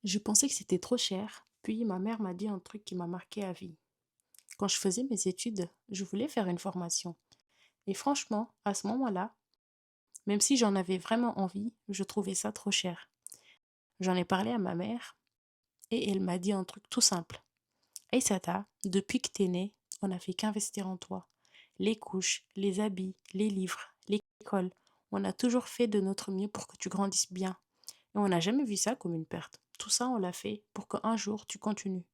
Je pensais que c'était trop cher, puis ma mère m'a dit un truc qui m'a marqué à vie. Quand je faisais mes études, je voulais faire une formation. Et franchement, à ce moment-là, même si j'en avais vraiment envie, je trouvais ça trop cher. J'en ai parlé à ma mère et elle m'a dit un truc tout simple. Aïssata, depuis que t'es née, on n'a fait qu'investir en toi. Les couches, les habits, les livres, l'école, on a toujours fait de notre mieux pour que tu grandisses bien. Et on n'a jamais vu ça comme une perte. Tout ça, on l'a fait pour qu'un jour tu continues.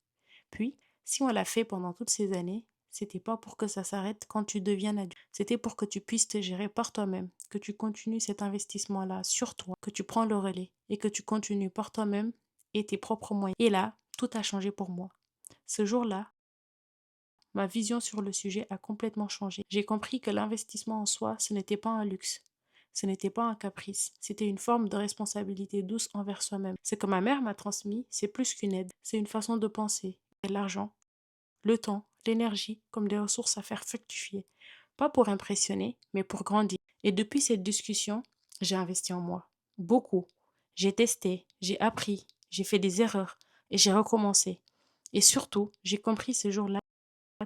Puis, si on l'a fait pendant toutes ces années, c'était pas pour que ça s'arrête quand tu deviens adulte. C'était pour que tu puisses te gérer par toi-même, que tu continues cet investissement-là sur toi, que tu prends le relais et que tu continues par toi-même et tes propres moyens. Et là, tout a changé pour moi. Ce jour-là, ma vision sur le sujet a complètement changé. J'ai compris que l'investissement en soi, ce n'était pas un luxe. Ce n'était pas un caprice, c'était une forme de responsabilité douce envers soi-même. Ce que ma mère m'a transmis, c'est plus qu'une aide, c'est une façon de penser. Et l'argent, le temps, l'énergie comme des ressources à faire fructifier. Pas pour impressionner, mais pour grandir. Et depuis cette discussion, j'ai investi en moi. Beaucoup. J'ai testé, j'ai appris, j'ai fait des erreurs et j'ai recommencé. Et surtout, j'ai compris ce jour-là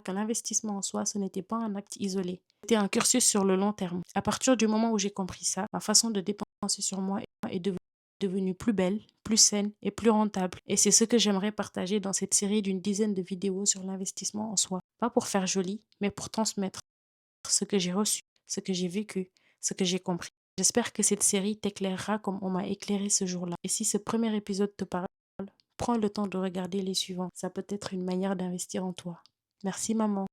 qu'un investissement en soi, ce n'était pas un acte isolé. C'était un cursus sur le long terme. À partir du moment où j'ai compris ça, ma façon de dépenser sur moi est devenue plus belle, plus saine et plus rentable. Et c'est ce que j'aimerais partager dans cette série d'une dizaine de vidéos sur l'investissement en soi. Pas pour faire joli, mais pour transmettre ce que j'ai reçu, ce que j'ai vécu, ce que j'ai compris. J'espère que cette série t'éclairera comme on m'a éclairé ce jour-là. Et si ce premier épisode te parle, prends le temps de regarder les suivants. Ça peut être une manière d'investir en toi. Merci maman.